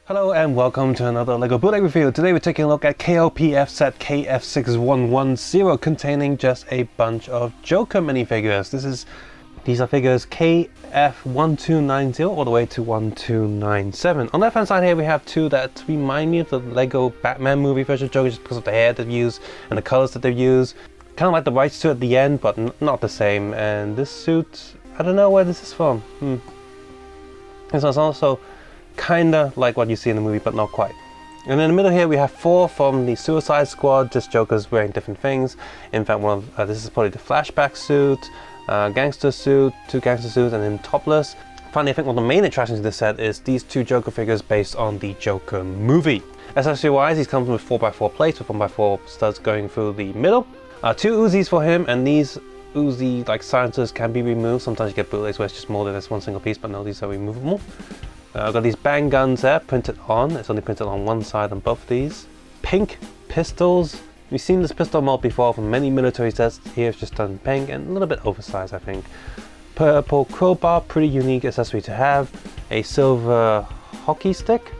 Hello and welcome to another LEGO Bootleg review. Today we're taking a look at KOPF set KF6110 containing just a bunch of Joker minifigures. These are figures KF1290 all the way to 1297. On the left hand side here we have two that remind me of the LEGO Batman movie version of Joker just because of the hair they've used and the colors that they've used. Kind of like the white suit at the end, but not the same. And this suit, I don't know where this is from. This is also kinda like what you see in the movie, but not quite. And in the middle here we have four from the Suicide Squad, just Jokers wearing different things. In fact, this is probably the flashback suit, gangster suit, two gangster suits, and then topless. Finally, I think one of the main attractions of this set is these two Joker figures based on the Joker movie. Accessory wise, these come with 4x4 plates with 1x4 studs going through the middle. Two Uzis for him, and these Uzi like silencers can be removed. Sometimes you get bootlegs where it's just molded as one single piece, but no, these are removable. I've got these bang guns there printed on. It's only printed on one side on both of these. Pink pistols. We've seen this pistol mold before from many military sets. Here it's just done pink and a little bit oversized, I think. Purple crowbar, pretty unique accessory to have. A silver hockey stick.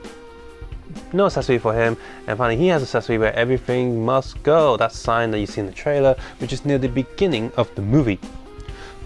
No accessory for him. And finally he has an accessory where everything must go. That sign that you see in the trailer, which is near the beginning of the movie.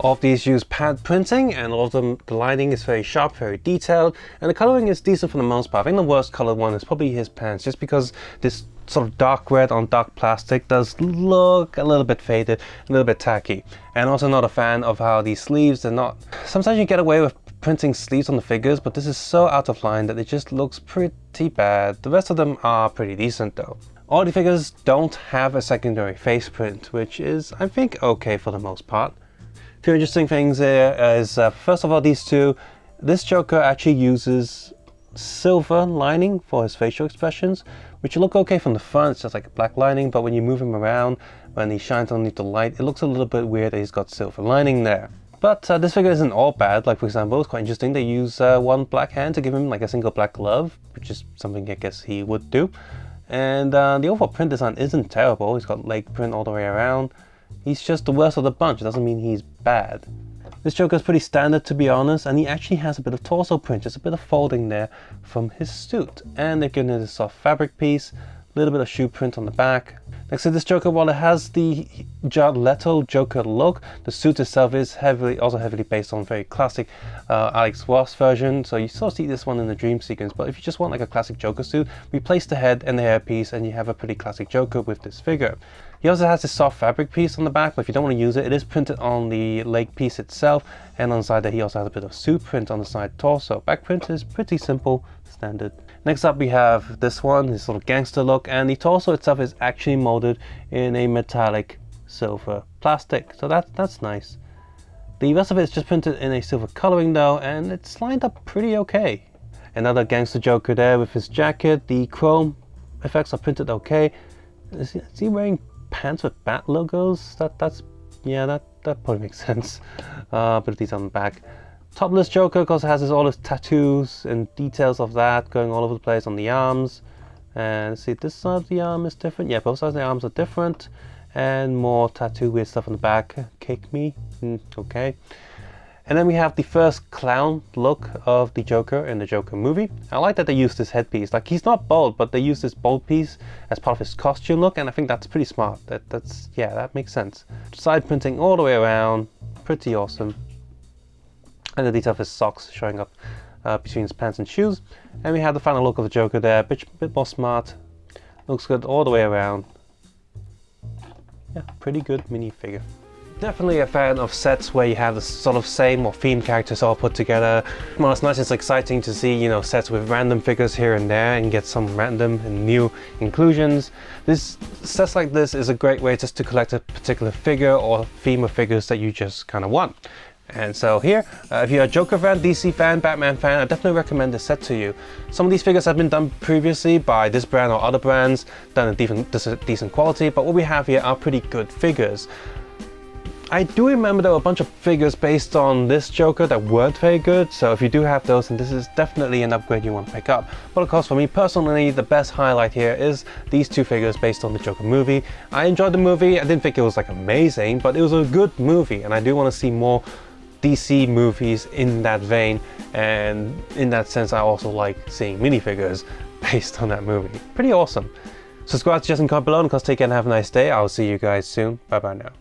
All of these use pad printing, and all of them, the lining is very sharp, very detailed, and the coloring is decent for the most part. I think the worst colored one is probably his pants, just because this sort of dark red on dark plastic does look a little bit faded, a little bit tacky. And also not a fan of how these sleeves are not... Sometimes you get away with printing sleeves on the figures, but this is so out of line that it just looks pretty bad. The rest of them are pretty decent though. All the figures don't have a secondary face print, which is, I think, okay for the most part. Few interesting things here is, first of all, these two. This Joker actually uses silver lining for his facial expressions, which look okay from the front. It's just like a black lining, but when you move him around, when he shines underneath the light, it looks a little bit weird that he's got silver lining there. But this figure isn't all bad. Like, for example, it's quite interesting. They use one black hand to give him like a single black glove, which is something I guess he would do. And the overall print design isn't terrible. He's got leg print all the way around. He's just the worst of the bunch. It doesn't mean he's bad. This Joker is pretty standard, to be honest, and he actually has a bit of torso print, just a bit of folding there from his suit. And they've given it a soft fabric piece, a little bit of shoe print on the back. Next to this Joker, while it has the Jared Leto Joker look, the suit itself is also heavily based on very classic Alex Ross version. So you sort of see this one in the dream sequence, but if you just want like a classic Joker suit, replace the head and the hairpiece and you have a pretty classic Joker with this figure. He also has this soft fabric piece on the back, but if you don't want to use it, it is printed on the leg piece itself, and on the side there he also has a bit of suit print on the side torso. Back print is pretty simple, standard. Next up we have this one, this sort of gangster look, and the torso itself is actually molded in a metallic silver plastic, so that's nice. The rest of it is just printed in a silver coloring though, and it's lined up pretty okay. Another gangster Joker there with his jacket. The chrome effects are printed okay. Is he wearing pants with bat logos? That probably makes sense. Bit of these on the back. Topless Joker, of course, has all his tattoos and details of that going all over the place on the arms. And see, this side of the arm is different. Yeah, both sides of the arms are different. And more tattoo weird stuff on the back. Cake me. Okay. And then we have the first clown look of the Joker in the Joker movie. I like that they used this headpiece. Like, he's not bald, but they used this bald piece as part of his costume look, and I think that's pretty smart. That makes sense. Side printing all the way around, pretty awesome. And the detail of his socks showing up between his pants and shoes. And we have the final look of the Joker there, a bit more smart. Looks good all the way around. Yeah, pretty good minifigure. Definitely a fan of sets where you have the sort of same or themed characters all put together. Well, it's nice, it's exciting to see, you know, sets with random figures here and there and get some random and new inclusions. Sets like this is a great way just to collect a particular figure or theme of figures that you just kind of want. And so here, if you're a Joker fan, DC fan, Batman fan, I definitely recommend this set to you. Some of these figures have been done previously by this brand or other brands, done in decent quality, but what we have here are pretty good figures. I do remember there were a bunch of figures based on this Joker that weren't very good, so if you do have those, then this is definitely an upgrade you want to pick up. But of course, for me personally, the best highlight here is these two figures based on the Joker movie. I enjoyed the movie. I didn't think it was like amazing, but it was a good movie, and I do want to see more DC movies in that vein, and in that sense I also like seeing minifigures based on that movie. Pretty awesome. Subscribe, suggest and comment below, and of course take care and have a nice day. I'll see you guys soon. Bye bye now.